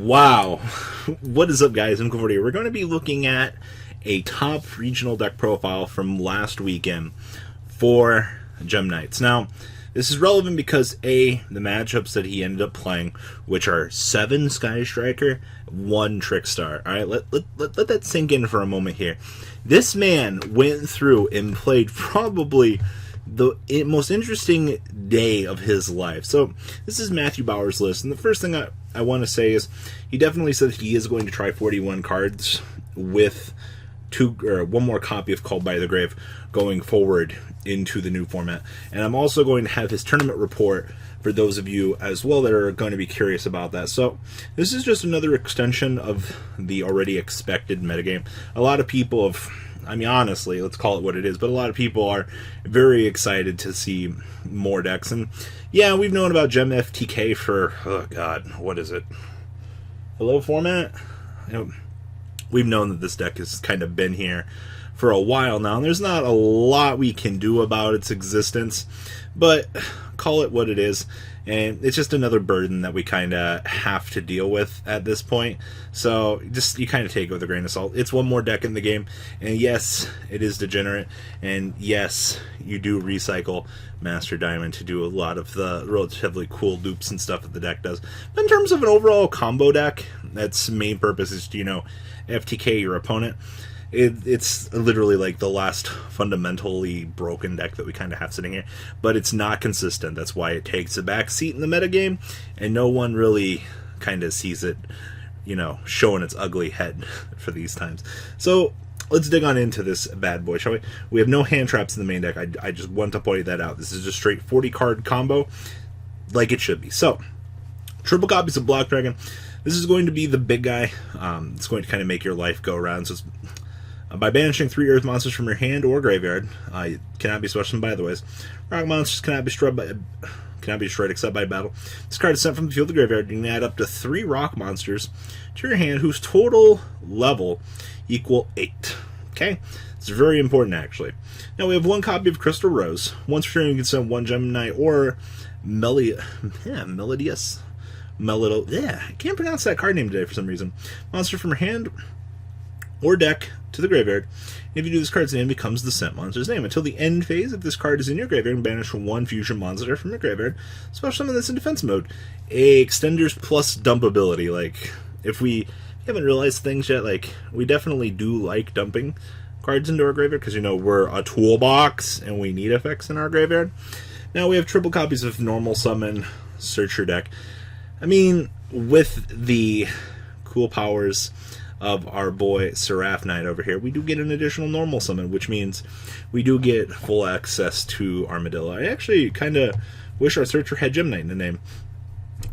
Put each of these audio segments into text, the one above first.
Wow. What is up, guys? I'm Cordy. We're going to be looking at a top regional deck profile from last weekend for Gem-Knights. Now, this is relevant because the matchups that he ended up playing, which are 7 Sky Striker, 1 Trickstar. All right, let that sink in for a moment here. This man went through and played probably the most interesting day of his life. So this is Matthew Bauer's list, and the first thing I want to say is he definitely said he is going to try 41 cards with one more copy of Called by the Grave going forward into the new format. And I'm also going to have his tournament report for those of you as well that are going to be curious about that. So this is just another extension of the already expected metagame. A lot of people have, I mean, honestly, let's call it what it is, but a lot of people are very excited to see more decks. And yeah, we've known about Gem-Knight FTK for, oh god, what is it? Hello format? We've known that this deck has kind of been here for a while now, and there's not a lot we can do about its existence, but call it what it is, and it's just another burden that we kind of have to deal with at this point. So just you kind of take it with a grain of salt. It's one more deck in the game, and yes, it is degenerate, and yes, you do recycle Master Diamond to do a lot of the relatively cool dupes and stuff that the deck does. But in terms of an overall combo deck, that's main purpose is to, FTK your opponent. It's literally like the last fundamentally broken deck that we kind of have sitting here, but it's not consistent. That's why it takes a back seat in the metagame, and no one really kind of sees it, showing its ugly head for these times. So let's dig on into this bad boy, shall we? We have no hand traps in the main deck. I just want to point that out. This is just straight 40 card combo like it should be. So triple copies of Black Dragon. This is going to be the big guy. It's going to kind of make your life go around. So it's, by banishing 3 earth monsters from your hand or graveyard, it cannot be special by the ways. Rock monsters cannot be destroyed except by battle. This card is sent from the field to the graveyard. You can add up to 3 rock monsters to your hand whose total level equal 8. Okay, it's very important actually. Now we have 1 copy of Crystal Rose. Once per turn, you can send 1 Gem-Knight or Melodious. I can't pronounce that card name today for some reason. Monster from your hand or deck to the graveyard. If you do, this card's name becomes the sent monster's name. Until the end phase, if this card is in your graveyard, banish 1 fusion monster from your graveyard. Special summon this in defense mode. Extenders plus dump ability. Like, if we haven't realized things yet, like, we definitely do like dumping cards into our graveyard because, we're a toolbox and we need effects in our graveyard. Now we have triple copies of normal summon, search your deck. I mean, with the cool powers of our boy Seraph Knight over here, we do get an additional normal summon, which means we do get full access to Armadillo. I actually kind of wish our searcher had Gem-Knight in the name.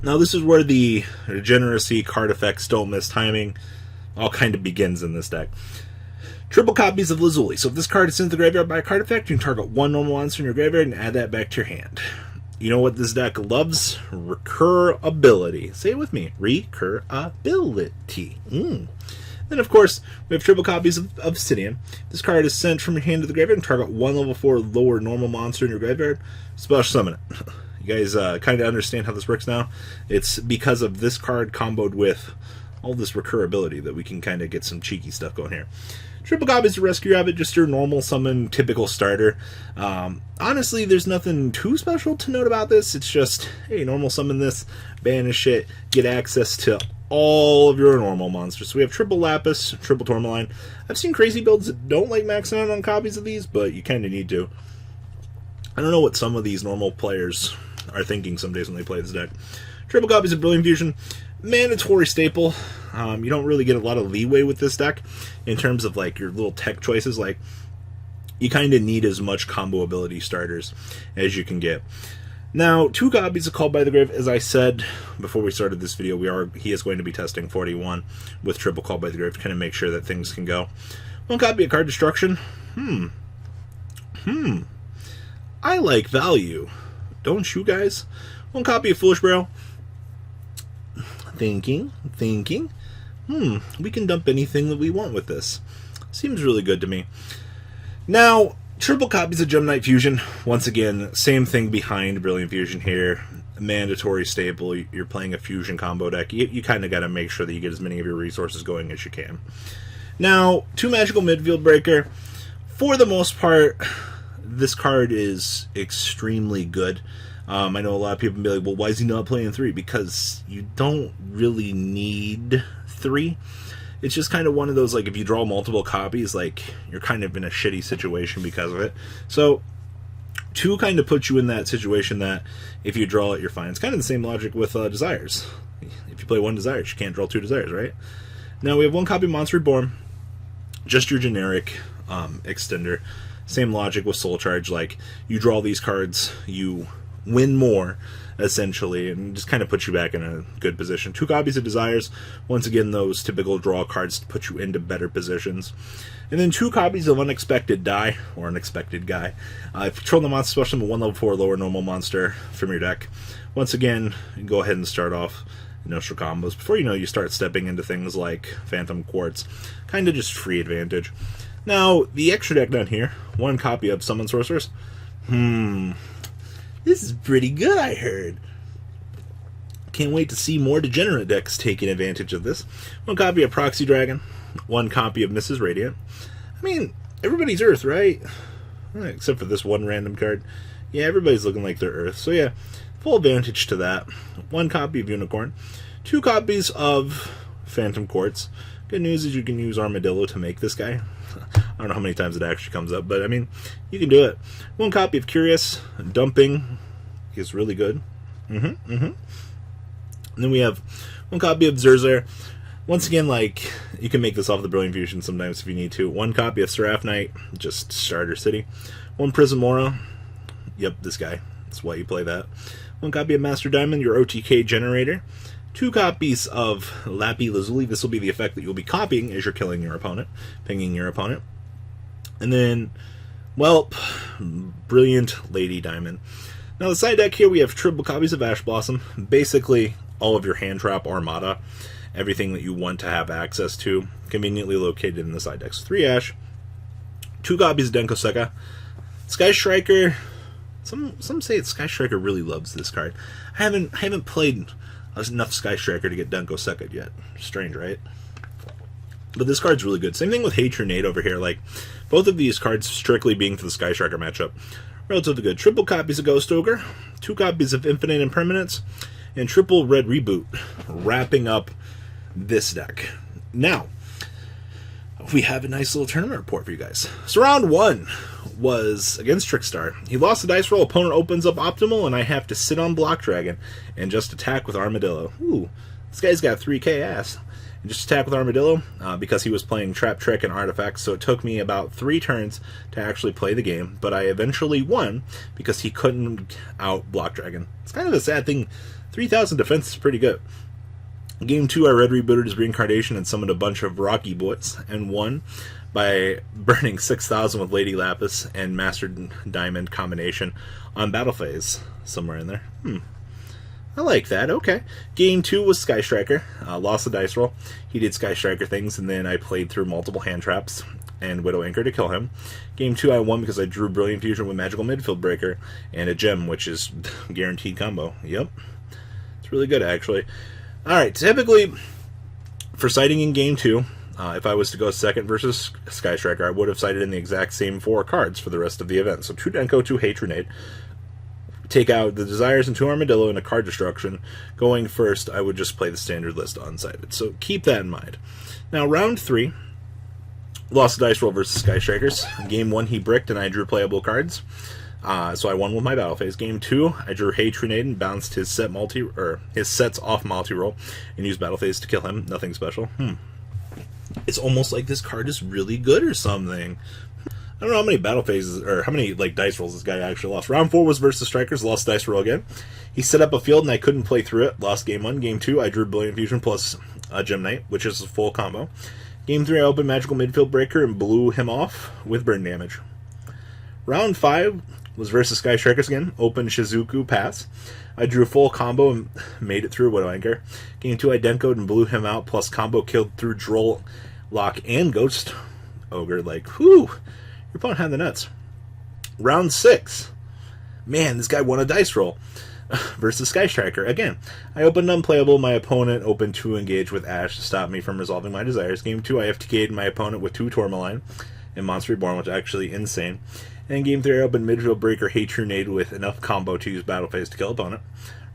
Now this is where the degeneracy, card effects, don't miss timing, all kind of begins in this deck. Triple copies of Lazuli. So if this card is sent to the graveyard by a card effect, you can target 1 normal monster in your graveyard and add that back to your hand. You know what this deck loves? Recurability. Say it with me. Recurability. Then, of course, we have triple copies of Obsidian. This card is sent from your hand to the graveyard and target 1 level 4 lower normal monster in your graveyard. Special summon it. You guys kind of understand how this works now? It's because of this card comboed with all this recurability that we can kind of get some cheeky stuff going here. Triple copies to Rescue Rabbit, just your normal summon, typical starter. Honestly, there's nothing too special to note about this. It's just, hey, normal summon this, banish it, get access to all of your normal monsters. So we have triple Lapis, triple Tourmaline. I've seen crazy builds that don't like maxing out on copies of these, but you kind of need to. I don't know what some of these normal players are thinking some days when they play this deck. Triple copies of Brilliant Fusion. Mandatory staple. You don't really get a lot of leeway with this deck in terms of like your little tech choices. Like, you kind of need as much combo ability starters as you can get. Now, 2 copies of Called by the Grave. As I said before we started this video, he is going to be testing 41 with triple Called by the Grave to kind of make sure that things can go. 1 copy of Card Destruction. I like value. Don't you guys? 1 copy of Foolish Burial. Thinking. We can dump anything that we want with this. Seems really good to me. Now, triple copies of Gem-Knight Fusion. Once again, same thing behind Brilliant Fusion here. mandatory staple. You're playing a fusion combo deck. You kind of got to make sure that you get as many of your resources going as you can. Now, 2 Magical Midfield Breaker. For the most part, this card is extremely good. I know a lot of people be like, well, why is he not playing 3? Because you don't really need 3. It's just kind of one of those, like, if you draw multiple copies, like, you're kind of in a shitty situation because of it. So, 2 kind of puts you in that situation that if you draw it, you're fine. It's kind of the same logic with Desires. If you play 1 Desires, you can't draw 2 Desires, right? Now, we have 1 copy of Monster Reborn. Just your generic extender. Same logic with Soul Charge. Like, you draw these cards, you win more, essentially, and just kind of puts you back in a good position. 2 copies of Desires. Once again, those typical draw cards to put you into better positions. And then 2 copies of Unexpected Die, or Unexpected Guy. If you control the monster, special summon 1 level 4 lower normal monster from your deck. Once again, you can go ahead and start off initial combos. Before you know, you start stepping into things like Phantom Quartz. Kind of just free advantage. Now, the extra deck down here, 1 copy of Summon Sorceress. This is pretty good, I heard. Can't wait to see more degenerate decks taking advantage of this. 1 copy of Proxy Dragon. 1 copy of Mrs. Radiant. I mean, everybody's Earth, right? Except for this 1 random card. Yeah, everybody's looking like they're Earth. So yeah, full advantage to that. 1 copy of Unicorn. 2 copies of Phantom Quartz. Good news is you can use Armadillo to make this guy. I don't know how many times it actually comes up, but I mean, you can do it. 1 copy of Curious. Dumping is really good. And then we have 1 copy of Zurzur. Once again, like, you can make this off the Brilliant Fusion sometimes if you need to. 1 copy of Seraph Knight, just starter city. 1 Prism Aura. Yep, this guy. That's why you play that. 1 copy of Master Diamond, your OTK generator. 2 copies of Lapi Lazuli. This will be the effect that you'll be copying as you're killing your opponent, pinging your opponent. And then, well, Brilliant Lady Diamond. Now, the side deck here, we have triple copies of Ash Blossom. Basically, all of your hand trap armada. Everything that you want to have access to, conveniently located in the side decks. 3 Ash. 2 copies of Denko Sekka. Sky Striker. Some say that Sky Striker really loves this card. I haven't played enough Sky Striker to get Denko Sekka yet. Strange, right? But this card's really good. Same thing with Hatronade over here. Like, both of these cards strictly being for the Sky Striker matchup. Relatively good. Triple copies of Ghost Ogre. 2 copies of Infinite Impermanence. And triple Red Reboot. Wrapping up this deck. Now, we have a nice little tournament report for you guys. So round 1 was against Trickstar. He lost the dice roll, opponent opens up optimal, and I have to sit on Block Dragon and just attack with Armadillo. Ooh, this guy's got 3k ass. And just attack with Armadillo because he was playing Trap Trick and Artifacts, so it took me about 3 turns to actually play the game, but I eventually won because he couldn't out Block Dragon. It's kind of a sad thing. 3,000 defense is pretty good. Game 2, I red rebooted his reincarnation and summoned a bunch of Rocky Boys, and won by burning 6,000 with Lady Lapis and Master Diamond combination on Battle Phase. Somewhere in there. I like that. Okay. Game 2 was Sky Striker. Lost the dice roll. He did Sky Striker things, and then I played through multiple hand traps and Widow Anchor to kill him. Game 2 I won because I drew Brilliant Fusion with Magical Midfield Breaker and a Gem, which is guaranteed combo. Yep. It's really good, actually. Alright, typically, for sighting in Game 2, if I was to go second versus Sky Striker, I would have sighted in the exact same 4 cards for the rest of the event. So 2 Denko, 2 Hatronade. Take out the Desires and 2 Armadillo and a card destruction. Going first, I would just play the standard list unsighted. So keep that in mind. Now, round 3, lost the dice roll versus Sky Strikers. Game 1, he bricked and I drew playable cards. So I won with my battle phase. Game 2, I drew Hatronade and bounced his sets off multi-roll and used battle phase to kill him. Nothing special. It's almost like this card is really good or something. I don't know how many battle phases, or how many dice rolls this guy actually lost. Round 4 was versus Strikers, lost dice roll again. He set up a field and I couldn't play through it. Lost game 1. Game 2, I drew Brilliant Fusion plus Gem-Knight, which is a full combo. Game 3, I opened Magical Midfield Breaker and blew him off with burn damage. Round 5 was versus Sky Strikers again. Opened Shizuku Pass. I drew a full combo and made it through Widow Anchor. Game 2, I Denko'd and blew him out, plus combo killed through Droll, Lock, and Ghost Ogre. Like, whew, your opponent had the nuts. Round 6. Man, this guy won a dice roll. versus Sky Striker. Again, I opened unplayable. My opponent opened to engage with Ash to stop me from resolving my desires. Game 2, I FTK'd my opponent with 2 Tourmaline and Monster Reborn, which is actually insane. And Game 3, I opened Midfield Breaker, Hatronade with enough combo to use Battle Phase to kill opponent.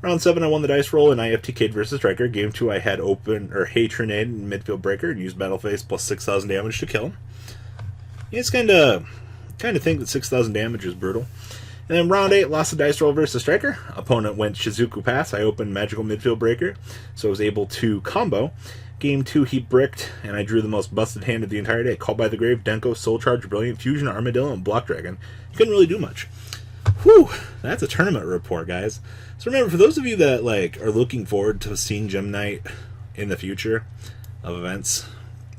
Round 7, I won the dice roll and I FTK'd versus Striker. Game 2, I had open or Hatronade and Midfield Breaker and used Battle Phase plus 6,000 damage to kill. Yeah, it's kind of think that 6,000 damage is brutal. And then round 8, lost the dice roll versus Striker. Opponent went Shizuku Pass. I opened Magical Midfield Breaker, so I was able to combo. Game 2, he bricked, and I drew the most busted hand of the entire day. Called by the Grave, Denko, Soul Charge, Brilliant Fusion, Armadillo, and Block Dragon. Couldn't really do much. Whew, that's a tournament report, guys. So remember, for those of you that are looking forward to seeing Gem-Knight in the future of events,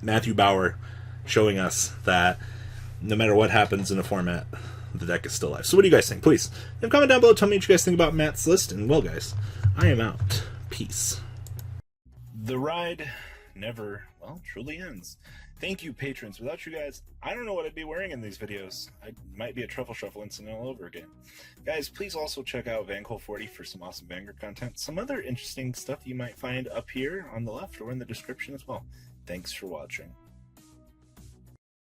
Matthew Bauer showing us that no matter what happens in a format, the deck is still alive. So what do you guys think? Please leave a comment down below. Tell me what you guys think about Matt's list. And well, guys, I am out. Peace. The ride never, truly ends. Thank you, patrons. Without you guys, I don't know what I'd be wearing in these videos. I might be a truffle shuffle incident all over again. Guys, please also check out Vanquil40 for some awesome Vanguard content. Some other interesting stuff you might find up here on the left or in the description as well. Thanks for watching.